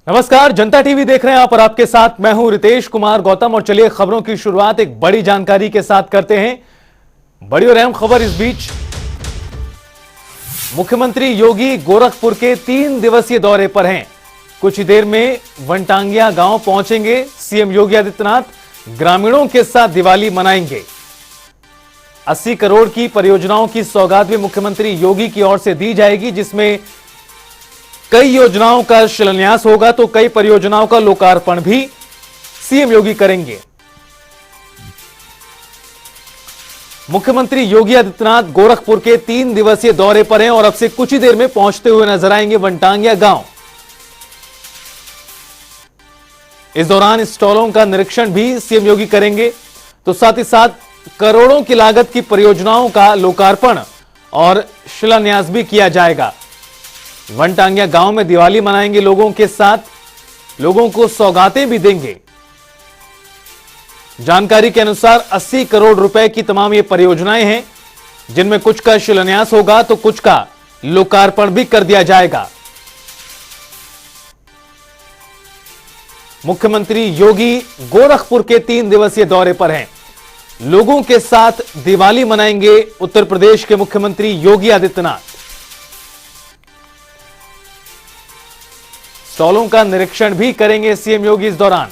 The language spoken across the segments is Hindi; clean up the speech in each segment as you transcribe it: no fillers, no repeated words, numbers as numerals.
नमस्कार, जनता टीवी देख रहे हैं आप और आपके साथ मैं हूं रितेश कुमार गौतम। और चलिए खबरों की शुरुआत एक बड़ी जानकारी के साथ करते हैं। बड़ी और अहम खबर इस बीच, मुख्यमंत्री योगी गोरखपुर के 3 दिवसीय दौरे पर हैं। कुछ ही देर में वनटांगिया गांव पहुंचेंगे। सीएम योगी आदित्यनाथ ग्रामीणों के साथ दिवाली मनाएंगे। 80 करोड़ की परियोजनाओं की सौगात भी मुख्यमंत्री योगी की ओर से दी जाएगी, जिसमें कई योजनाओं का शिलान्यास होगा तो कई परियोजनाओं का लोकार्पण भी सीएम योगी करेंगे। मुख्यमंत्री योगी आदित्यनाथ गोरखपुर के 3 दिवसीय दौरे पर हैं और अब से कुछ ही देर में पहुंचते हुए नजर आएंगे वनटांगिया गांव। इस दौरान स्टॉलों का निरीक्षण भी सीएम योगी करेंगे, तो साथ ही साथ करोड़ों की लागत की परियोजनाओं का लोकार्पण और शिलान्यास भी किया जाएगा। वनटांगिया गांव में दिवाली मनाएंगे लोगों के साथ, लोगों को सौगातें भी देंगे। जानकारी के अनुसार 80 करोड़ रुपए की तमाम ये परियोजनाएं हैं, जिनमें कुछ का शिलान्यास होगा तो कुछ का लोकार्पण भी कर दिया जाएगा। मुख्यमंत्री योगी गोरखपुर के 3 दिवसीय दौरे पर हैं। लोगों के साथ दिवाली मनाएंगे उत्तर प्रदेश के मुख्यमंत्री योगी आदित्यनाथ। स्टॉलों का निरीक्षण भी करेंगे सीएम योगी इस दौरान।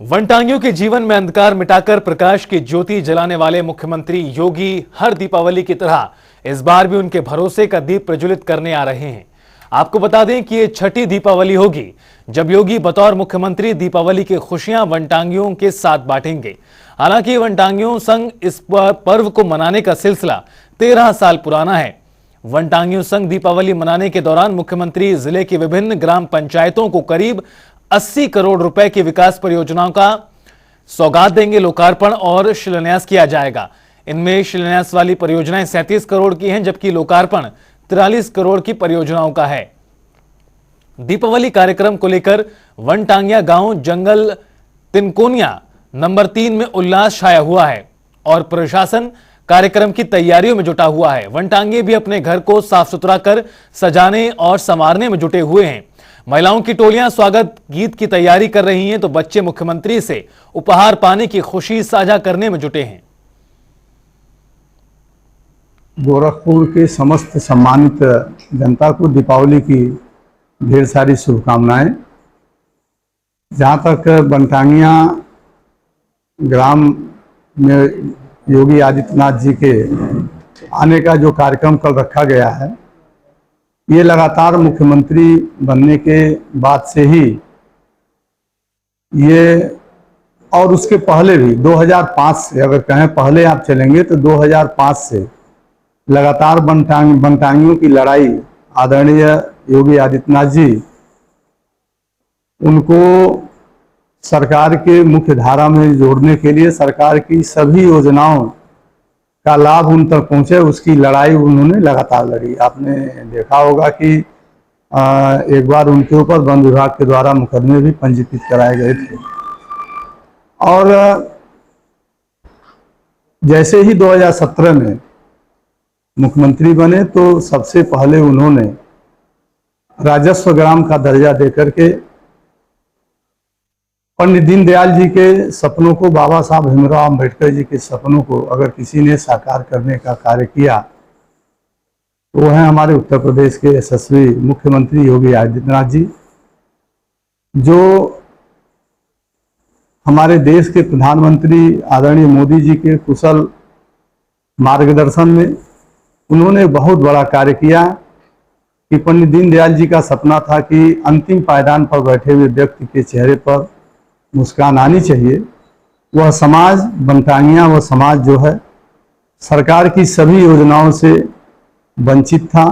वनटांगियों के जीवन में अंधकार मिटाकर प्रकाश की ज्योति जलाने वाले मुख्यमंत्री योगी हर दीपावली की तरह इस बार भी उनके भरोसे का दीप प्रज्वलित करने आ रहे हैं। आपको बता दें कि यह छठी दीपावली होगी जब योगी बतौर मुख्यमंत्री दीपावली की खुशियां वनटांगियों के साथ बांटेंगे। हालांकि वनटांगियों संघ इस पर्व को मनाने का सिलसिला 13 साल पुराना है। वनटांगियों संघ दीपावली मनाने के दौरान मुख्यमंत्री जिले की विभिन्न ग्राम पंचायतों को करीब 80 करोड़ रुपए की विकास परियोजनाओं का सौगात देंगे, लोकार्पण और शिलान्यास किया जाएगा। इनमें शिलान्यास वाली परियोजनाएं 37 करोड़ की हैं, जबकि लोकार्पण 43 करोड़ की परियोजनाओं का है। दीपावली कार्यक्रम को लेकर वनटांगिया गांव जंगल तिनकोनिया नंबर 3 में उल्लास छाया हुआ है और प्रशासन कार्यक्रम की तैयारियों में जुटा हुआ है। वनटांगी भी अपने घर को साफ सुथरा कर सजाने और संवारने में जुटे हुए हैं। महिलाओं की टोलियां स्वागत गीत की तैयारी कर रही हैं, तो बच्चे मुख्यमंत्री से उपहार पाने की खुशी साझा करने में जुटे हैं। गोरखपुर के समस्त सम्मानित जनता को दीपावली की ढेर सारी शुभकामनाएं। जहाँ तक वनटांगिया ग्राम में योगी आदित्यनाथ जी के आने का जो कार्यक्रम कल रखा गया है, ये लगातार मुख्यमंत्री बनने के बाद से ही ये, और उसके पहले भी 2005 से, अगर कहें पहले आप चलेंगे तो 2005 से लगातार वनटांगियों की लड़ाई आदरणीय योगी आदित्यनाथ जी उनको सरकार के मुख्य धारा में जोड़ने के लिए सरकार की सभी योजनाओं का लाभ उन तक पहुंचे, उसकी लड़ाई उन्होंने लगातार लड़ी। आपने देखा होगा कि एक बार उनके ऊपर वन विभाग के द्वारा मुकदमे भी पंजीकृत कराए गए थे। और जैसे ही 2017 में मुख्यमंत्री बने तो सबसे पहले उन्होंने राजस्व ग्राम का दर्जा देकर के पंडित दीनदयाल जी के सपनों को, बाबा साहब भीमराव अम्बेडकर जी के सपनों को अगर किसी ने साकार करने का कार्य किया तो वो है हमारे उत्तर प्रदेश के यशस्वी मुख्यमंत्री योगी आदित्यनाथ जी, जो हमारे देश के प्रधानमंत्री आदरणीय मोदी जी के कुशल मार्गदर्शन में उन्होंने बहुत बड़ा कार्य किया कि पंडित दीनदयाल जी का सपना था कि अंतिम पायदान पर बैठे हुए व्यक्ति के चेहरे पर मुस्कान आनी चाहिए। वह समाज वनटांगिया, वह समाज जो है सरकार की सभी योजनाओं से वंचित था।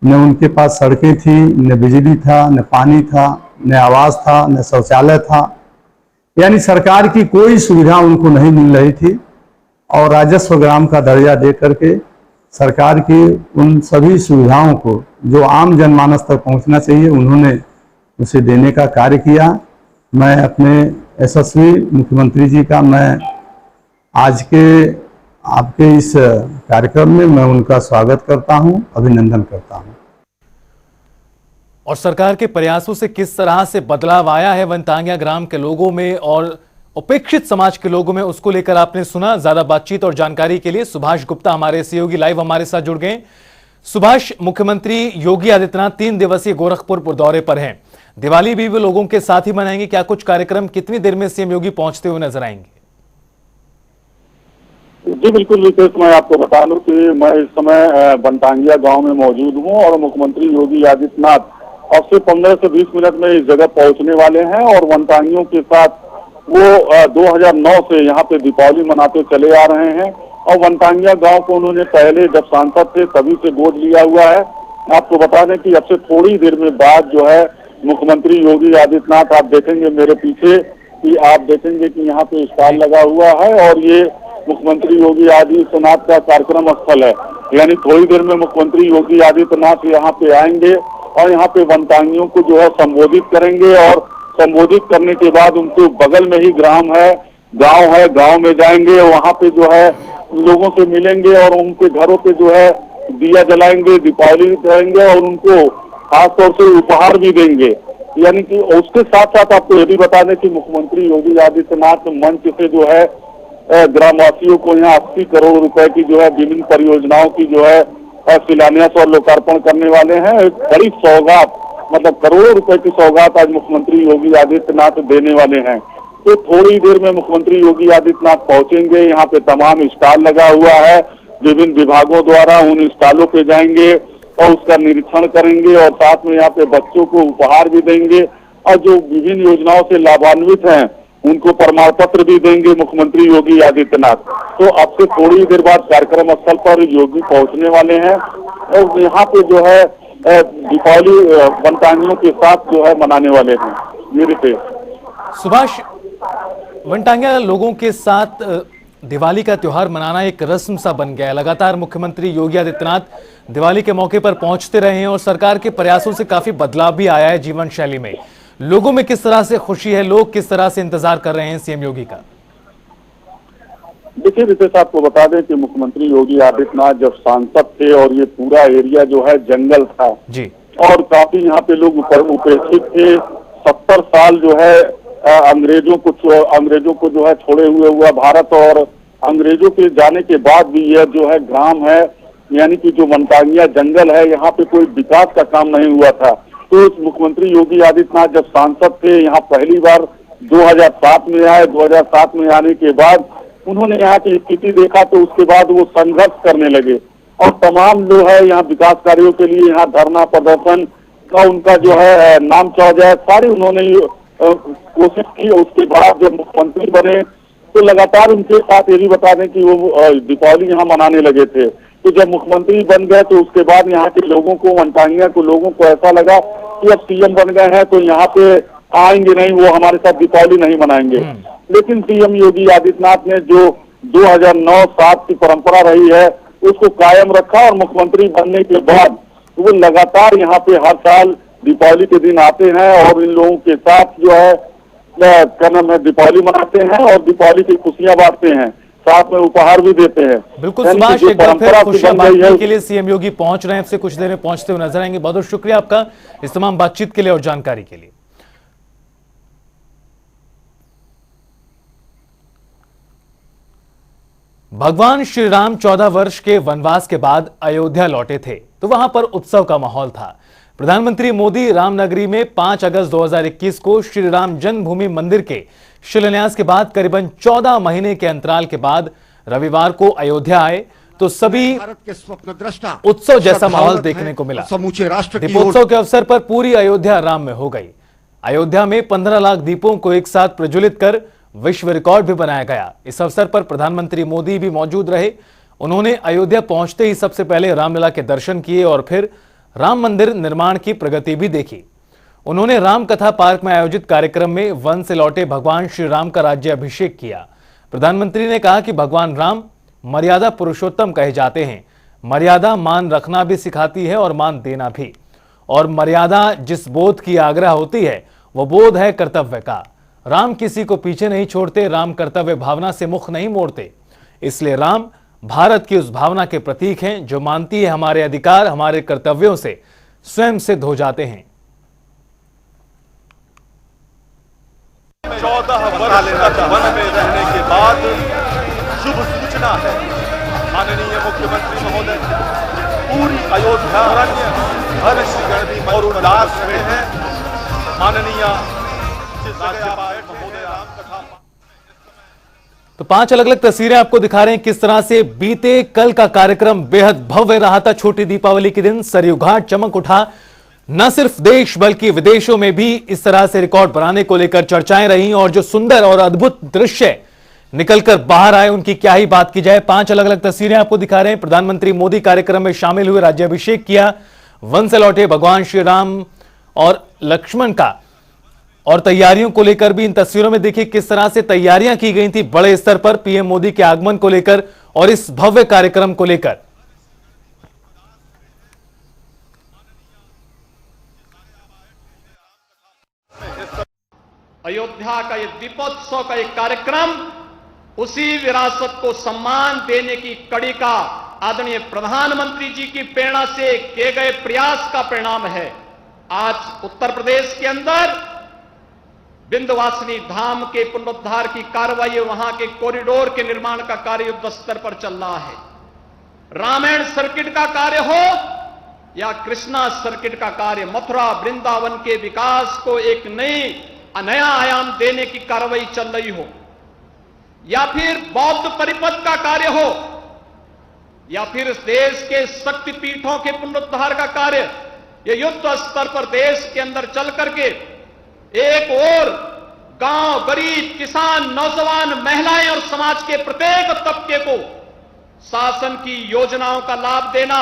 न उनके पास सड़कें थी, न बिजली था, न पानी था, न आवास था, न शौचालय था, यानी सरकार की कोई सुविधा उनको नहीं मिल रही थी। और राजस्व ग्राम का दर्जा दे करके सरकार की उन सभी सुविधाओं को जो आम जनमानस तक पहुंचना चाहिए, उन्होंने उसे देने का कार्य किया। मैं अपने यशस्वी मुख्यमंत्री जी का मैं आज के आपके इस कार्यक्रम में मैं उनका स्वागत करता हूं, अभिनंदन करता हूं। और सरकार के प्रयासों से किस तरह से बदलाव आया है वनटांगिया ग्राम के लोगों में और उपेक्षित समाज के लोगों में, उसको लेकर आपने सुना। ज्यादा बातचीत और जानकारी के लिए सुभाष गुप्ता हमारे सहयोगी लाइव हमारे साथ जुड़ गए। सुभाष, मुख्यमंत्री योगी आदित्यनाथ 3 दिवसीय गोरखपुर दौरे पर हैं। दिवाली भी वे लोगों के साथ ही मनाएंगे। क्या कुछ कार्यक्रम, कितनी देर में सीएम योगी पहुंचते हुए नजर आएंगे? जी बिल्कुल विशेष, मैं आपको बता दूं कि मैं इस समय वनटांगिया गांव में मौजूद हूं और मुख्यमंत्री योगी आदित्यनाथ अब से 15 से 20 मिनट में इस जगह पहुंचने वाले हैं और वनटांगियों के साथ वो 2009 से यहाँ पे दीपावली मनाते चले आ रहे हैं। और वनटांगिया गांव को उन्होंने पहले जब सांसद थे तभी से गोद लिया हुआ है। आपको बता दें कि अब से थोड़ी देर में बाद जो है मुख्यमंत्री योगी आदित्यनाथ, आप देखेंगे मेरे पीछे कि आप देखेंगे कि यहाँ पे स्टॉल लगा हुआ है और ये मुख्यमंत्री योगी आदित्यनाथ का कार्यक्रम स्थल है। यानी थोड़ी देर में मुख्यमंत्री योगी आदित्यनाथ यहाँ पे आएंगे और यहाँ पे वनटांगियों को जो है संबोधित करेंगे और संबोधित करने के बाद उनके बगल में ही गांव है, गांव में जाएंगे, वहाँ पे जो है लोगों से मिलेंगे और उनके घरों पे जो है दिया जलाएंगे, दीपावली करेंगे और उनको खासतौर से उपहार भी देंगे। यानी कि उसके साथ साथ आपको ये भी बता दें कि मुख्यमंत्री योगी आदित्यनाथ मंच से जो है ग्रामवासियों को यहाँ 80 करोड़ रुपए की जो है विभिन्न परियोजनाओं की जो है शिलान्यास और लोकार्पण करने वाले हैं। एक बड़ी सौगात, मतलब करोड़ों रुपए की सौगात आज मुख्यमंत्री योगी आदित्यनाथ देने वाले हैं। तो थोड़ी देर में मुख्यमंत्री योगी आदित्यनाथ पहुंचेंगे। यहाँ पे तमाम स्टॉल लगा हुआ है, विभिन्न विभागों द्वारा उन स्टॉलों पे जाएंगे और उसका निरीक्षण करेंगे और साथ में यहाँ पे बच्चों को उपहार भी देंगे और जो विभिन्न योजनाओं से लाभान्वित हैं उनको प्रमाण पत्र भी देंगे मुख्यमंत्री योगी आदित्यनाथ। तो अब से थोड़ी देर बाद कार्यक्रम स्थल पर योगी पहुंचने वाले हैं और यहाँ पे जो है दीपावली वनटांगियों के साथ जो है मनाने वाले हैं। मेरे पे सुभाष, वनटांगिया लोगों के साथ दिवाली का त्योहार मनाना एक रस्म सा बन गया है। लगातार मुख्यमंत्री योगी आदित्यनाथ दिवाली के मौके पर पहुंचते रहे हैं और सरकार के प्रयासों से काफी बदलाव भी आया है जीवन शैली में। लोगों में किस तरह से खुशी है, लोग किस तरह से इंतजार कर रहे हैं सीएम योगी का? देखिए विशेष, आपको बता दें कि मुख्यमंत्री योगी आदित्यनाथ जब सांसद थे और ये पूरा एरिया जो है जंगल था जी, और काफी यहाँ पे लोग उपेक्षित थे। 70 साल जो है अंग्रेजों को जो है छोड़े हुआ भारत और अंग्रेजों के जाने के बाद भी यह जो है ग्राम है, यानी कि जो वनटांगिया जंगल है, यहाँ पे कोई विकास का काम नहीं हुआ था। तो मुख्यमंत्री योगी आदित्यनाथ जब सांसद थे यहाँ पहली बार 2007 में आए। 2007 में आने के बाद उन्होंने यहाँ की स्थिति देखा तो उसके बाद वो संघर्ष करने लगे और तमाम जो है यहाँ विकास कार्यों के लिए यहाँ धरना प्रदर्शन का उनका जो है नाम चढ़ जाए, सारी उन्होंने कोशिश की। उसके बाद जब मुख्यमंत्री बने तो लगातार उनके साथ ये भी बता दें कि वो दीपावली यहाँ मनाने लगे थे। तो जब मुख्यमंत्री बन गए तो उसके बाद यहाँ के लोगों को, वनटांगिया को लोगों को ऐसा लगा कि अब सीएम बन गए हैं तो यहाँ पे आएंगे नहीं, वो हमारे साथ दीपावली नहीं मनाएंगे। लेकिन सीएम योगी आदित्यनाथ ने जो 2009-7 की परंपरा रही है उसको कायम रखा और मुख्यमंत्री बनने के बाद वो लगातार यहाँ पे हर साल दीपावली के दिन आते हैं और इन लोगों के साथ जो है क्या नाम है दीपावली मनाते हैं और दीपावली की खुशियां बांटते हैं, साथ में उपहार भी देते हैं। बिल्कुल सुभाष, एक बार फिर खुशियां बांटने के लिए सीएम योगी पहुंच रहे हैं। आपसे कुछ देर में पहुंचते हुए नजर आएंगे। बहुत बहुत शुक्रिया आपका इस तमाम बातचीत के लिए और जानकारी के लिए। भगवान श्री राम 14 वर्ष के वनवास के बाद अयोध्या लौटे थे तो वहां पर उत्सव का माहौल था। प्रधानमंत्री मोदी रामनगरी में 5 अगस्त 2021 को श्री राम जन्मभूमि मंदिर के शिलान्यास के बाद करीबन 14 महीने के अंतराल के बाद रविवार को अयोध्या आए तो सभी भारत के स्वप्नद्रष्टा उत्सव जैसा माहौल देखने को मिला। समूचे राष्ट्र की दीपोत्सव के अवसर पर पूरी अयोध्या राम में हो गई। अयोध्या में 15 लाख दीपों को एक साथ प्रज्वलित कर विश्व रिकॉर्ड भी बनाया गया। इस अवसर पर प्रधानमंत्री मोदी भी मौजूद रहे। उन्होंने अयोध्या पहुंचते ही सबसे पहले रामलला के दर्शन किए और फिर राम मंदिर निर्माण की प्रगति भी देखी। उन्होंने राम कथा पार्क में आयोजित कार्यक्रम में वन से लौटे भगवान श्री राम का राज्याभिषेक किया। प्रधानमंत्री ने कहा कि भगवान राम मर्यादा पुरुषोत्तम कहे जाते हैं। मर्यादा मान रखना भी सिखाती है और मान देना भी। और मर्यादा जिस बोध की आग्रह होती है वो बोध है कर्तव्य का। राम किसी को पीछे नहीं छोड़ते, राम कर्तव्य भावना से मुख नहीं मोड़ते। इसलिए राम भारत की उस भावना के प्रतीक हैं जो मानती है हमारे अधिकार हमारे कर्तव्यों से स्वयं सिद्ध हो जाते हैं। 14 वर्ष तक वन में रहने के बाद शुभ सूचना है। माननीय मुख्यमंत्री महोदय पूरी अयोध्या हर्ष और उल्लास में है। माननीय महोदय रामकथा तो 5 अलग अलग तस्वीरें आपको दिखा रहे हैं किस तरह से बीते कल का कार्यक्रम बेहद भव्य रहा था। छोटी दीपावली के दिन सरयू घाट चमक उठा। न सिर्फ देश बल्कि विदेशों में भी इस तरह से रिकॉर्ड बनाने को लेकर चर्चाएं रही और जो सुंदर और अद्भुत दृश्य निकलकर बाहर आए उनकी क्या ही बात की जाए। 5 अलग अलग तस्वीरें आपको दिखा रहे हैं। प्रधानमंत्री मोदी कार्यक्रम में शामिल हुए, राज्याभिषेक किया, वन से लौटे भगवान श्री राम और लक्ष्मण का, और तैयारियों को लेकर भी इन तस्वीरों में देखिए किस तरह से तैयारियां की गई थी बड़े स्तर पर पीएम मोदी के आगमन को लेकर और इस भव्य कार्यक्रम को लेकर। अयोध्या का ये दीपोत्सव का एक कार्यक्रम उसी विरासत को सम्मान देने की कड़ी का आदरणीय प्रधानमंत्री जी की प्रेरणा से किए गए प्रयास का परिणाम है। आज उत्तर प्रदेश के अंदर विंध्यवासिनी धाम के पुनरुद्धार की कार्रवाई, वहां के कॉरिडोर के निर्माण का कार्य युद्ध स्तर पर चल रहा है। रामायण सर्किट का कार्य हो या कृष्णा सर्किट का कार्य, मथुरा वृंदावन के विकास को एक नया आयाम देने की कार्रवाई चल रही हो, या फिर बौद्ध परिपथ का कार्य हो, या फिर इस देश के शक्तिपीठों के पुनरुद्धार का कार्य, ये युद्ध स्तर पर देश के अंदर चल करके एक और गांव, गरीब, किसान, नौजवान, महिलाएं और समाज के प्रत्येक तबके को शासन की योजनाओं का लाभ देना,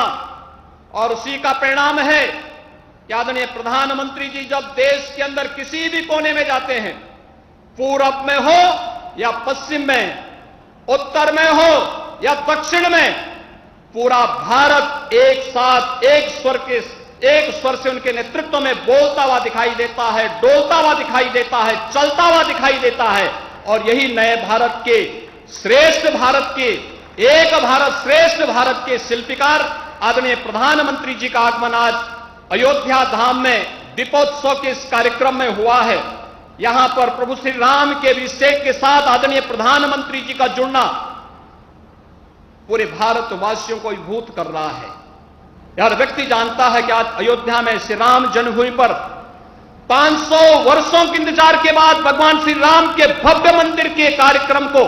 और उसी का परिणाम है कि आदरणीय प्रधानमंत्री जी जब देश के अंदर किसी भी कोने में जाते हैं, पूरब में हो या पश्चिम में, उत्तर में हो या दक्षिण में, पूरा भारत एक साथ एक स्वर से उनके नेतृत्व में बोलता हुआ दिखाई देता है, डोलता हुआ दिखाई देता है, चलता हुआ दिखाई देता है। और यही नए भारत के, श्रेष्ठ भारत के, एक भारत श्रेष्ठ भारत के शिल्पकार आदरणीय प्रधानमंत्री जी का आगमन आज अयोध्या धाम में दीपोत्सव के इस कार्यक्रम में हुआ है। यहां पर प्रभु श्री राम के अभिषेक के साथ आदरणीय प्रधानमंत्री जी का जुड़ना पूरे भारतवासियों को अभिभूत कर रहा है। हर व्यक्ति जानता है कि आज अयोध्या में श्री राम जन्मभूमि पर 500 वर्षों के इंतजार के बाद भगवान श्री राम के भव्य मंदिर के कार्यक्रम को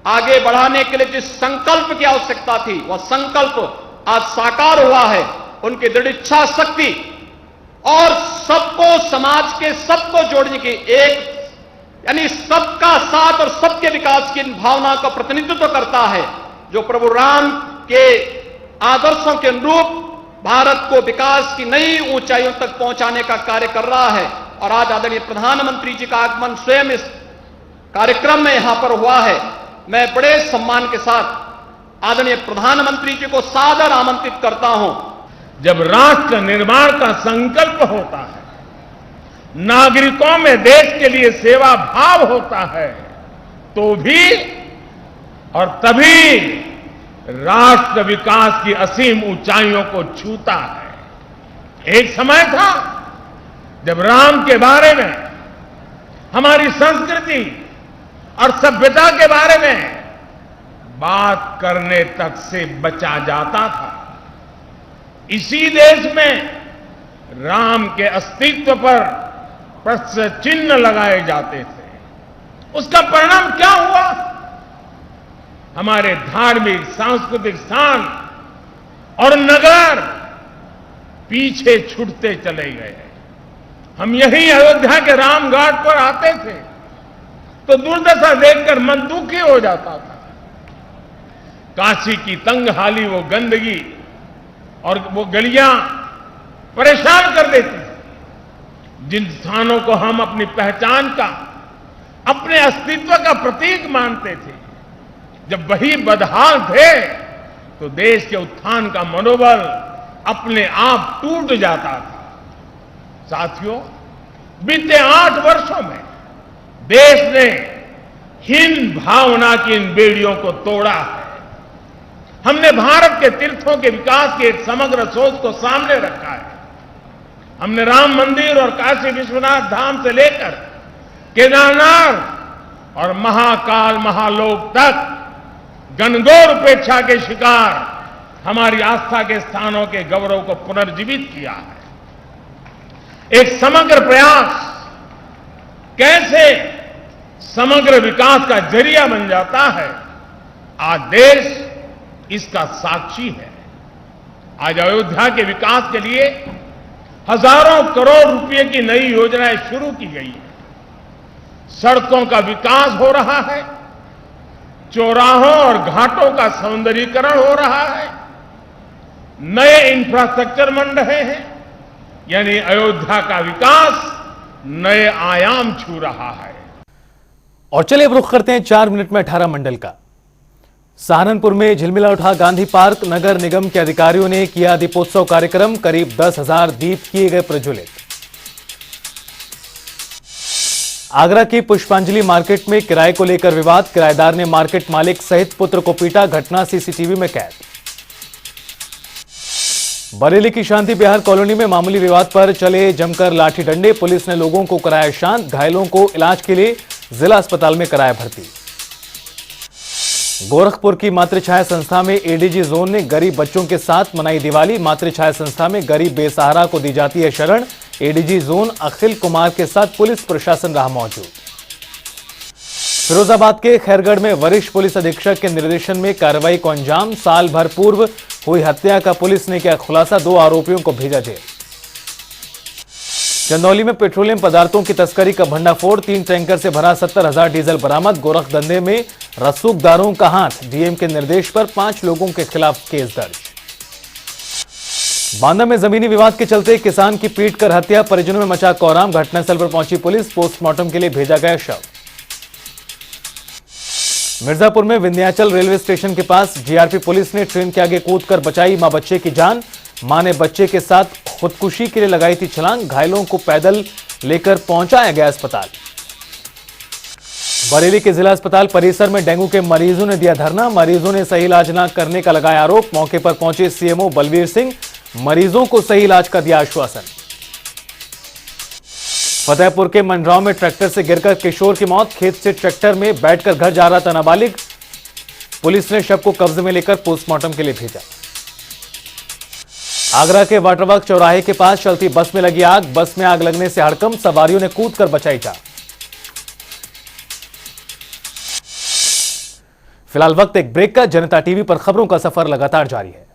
आगे बढ़ाने के लिए जिस संकल्प की आवश्यकता थी, वह संकल्प आज साकार हुआ है। उनकी दृढ़ इच्छा शक्ति और सबको, समाज के सबको जोड़ने की एक यानी सबका साथ और सबके विकास की भावना का प्रतिनिधित्व करता है, जो प्रभु राम के आदर्शों के अनुरूप भारत को विकास की नई ऊंचाइयों तक पहुंचाने का कार्य कर रहा है। और आज आदरणीय प्रधानमंत्री जी का आगमन स्वयं इस कार्यक्रम में यहां पर हुआ है। मैं बड़े सम्मान के साथ आदरणीय प्रधानमंत्री जी को सादर आमंत्रित करता हूं। जब राष्ट्र निर्माण का संकल्प होता है, नागरिकों में देश के लिए सेवा भाव होता है, तो भी और तभी राष्ट्र विकास की असीम ऊंचाइयों को छूता है। एक समय था जब राम के बारे में, हमारी संस्कृति और सभ्यता के बारे में बात करने तक से बचा जाता था। इसी देश में राम के अस्तित्व पर प्रश्न चिन्ह लगाए जाते थे। उसका परिणाम क्या हुआ? हमारे धार्मिक, सांस्कृतिक स्थान और नगर पीछे छूटते चले गए। हम यही अयोध्या के रामघाट पर आते थे तो दुर्दशा देखकर मन दुखी हो जाता था। काशी की तंगहाली, वो गंदगी और वो गलियां परेशान कर देती थी। जिन स्थानों को हम अपनी पहचान का, अपने अस्तित्व का प्रतीक मानते थे, जब वही बदहाल थे तो देश के उत्थान का मनोबल अपने आप टूट जाता था। साथियों, बीते 8 वर्षों में देश ने हीन भावना की इन बेड़ियों को तोड़ा है। हमने भारत के तीर्थों के विकास की एक समग्र सोच को सामने रखा है। हमने राम मंदिर और काशी विश्वनाथ धाम से लेकर केदारनाथ और महाकाल महालोक तक घनघोर उपेक्षा के शिकार हमारी आस्था के स्थानों के गौरव को पुनर्जीवित किया है। एक समग्र प्रयास कैसे समग्र विकास का जरिया बन जाता है, आज देश इसका साक्षी है। आज अयोध्या के विकास के लिए हजारों करोड़ रुपए की नई योजनाएं शुरू की गई है। सड़कों का विकास हो रहा है, चौराहों और घाटों का सौंदर्यीकरण हो रहा है, नए इंफ्रास्ट्रक्चर बन रहे हैं, यानी अयोध्या का विकास नए आयाम छू रहा है। और चलिए अब रुख करते हैं 4 मिनट में 18 मंडल का। सहारनपुर में झिलमिला उठा गांधी पार्क। नगर निगम के अधिकारियों ने किया दीपोत्सव कार्यक्रम। करीब 10,000 दीप किए गए प्रज्वलित। आगरा की पुष्पांजलि मार्केट में किराए को लेकर विवाद। किराएदार ने मार्केट मालिक सहित पुत्र को पीटा। घटना सीसीटीवी में कैद। बरेली की शांति बिहार कॉलोनी में मामूली विवाद पर चले जमकर लाठी डंडे। पुलिस ने लोगों को कराया शांत। घायलों को इलाज के लिए जिला अस्पताल में कराया भर्ती। गोरखपुर की मातृछाया संस्था में एडीजी जोन ने गरीब बच्चों के साथ मनाई दिवाली। मातृछाया संस्था में गरीब बेसहारा को दी जाती है शरण। एडीजी जोन अखिल कुमार के साथ पुलिस प्रशासन रहा मौजूद। फिरोजाबाद के खैरगढ़ में वरिष्ठ पुलिस अधीक्षक के निर्देशन में कार्रवाई को अंजाम। साल भर पूर्व हुई हत्या का पुलिस ने किया खुलासा। 2 आरोपियों को भेजा जेल। चंदौली में पेट्रोलियम पदार्थों की तस्करी का भंडाफोड़। 3 टैंकर से भरा 70,000 डीजल बरामद। गोरख धंधे में रसूखदारों का हाथ। डीएम के निर्देश पर 5 लोगों के खिलाफ केस दर्ज। बांदा में जमीनी विवाद के चलते किसान की पीट कर हत्या। परिजनों में मचा कोहराम। घटनास्थल पर पहुंची पुलिस। पोस्टमार्टम के लिए भेजा गया शव। मिर्जापुर में विंध्याचल रेलवे स्टेशन के पास जीआरपी पुलिस ने ट्रेन के आगे कूदकर बचाई मां बच्चे की जान। मां ने बच्चे के साथ खुदकुशी के लिए लगाई थी छलांग। घायलों को पैदल लेकर पहुंचाया गया अस्पताल। बरेली के जिला अस्पताल परिसर में डेंगू के मरीजों ने दिया धरना। मरीजों ने सही इलाज न करने का लगाया आरोप। मौके पर पहुंचे सीएमओ बलवीर सिंह। मरीजों को सही इलाज का दिया आश्वासन। फतेहपुर के मंडराव में ट्रैक्टर से गिरकर किशोर की मौत। खेत से ट्रैक्टर में बैठकर घर जा रहा था नाबालिग। पुलिस ने शव को कब्जे में लेकर पोस्टमार्टम के लिए भेजा। आगरा के वाटरवर्क चौराहे के पास चलती बस में लगी आग। बस में आग लगने से हड़कंप। सवारियों ने कूदकर बचाई जान। फिलहाल वक्त एक ब्रेक का। जनता टीवी पर खबरों का सफर लगातार जारी है।